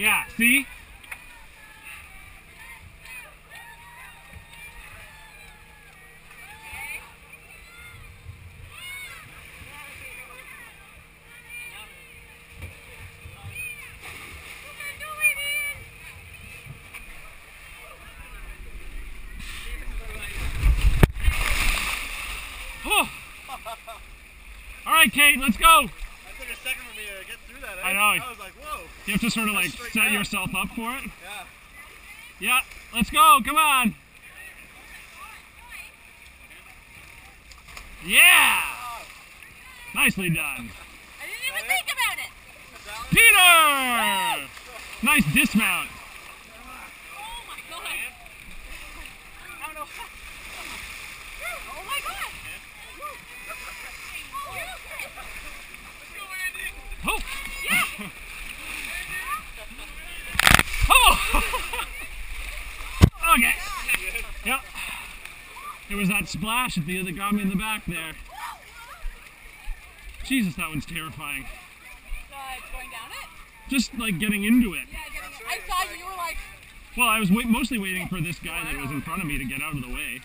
Yeah, see? Oh. All right, Kate, let's go. That took a second for me to get through that. I know. I was like, whoa. You have to sort of like set yourself up for it. Yeah. Yeah, let's go. Come on. Yeah. Nicely done. I didn't even think about it. Peter! Nice dismount. Oh my god. I don't know. Oh my god. Oh! Oh! Okay. Yep. There was that splash at the other got me in the back there. Jesus, that one's terrifying. Going down it? Just like getting into it. Yeah, I saw you were like... Well, I was mostly waiting for this guy that was in front of me to get out of the way.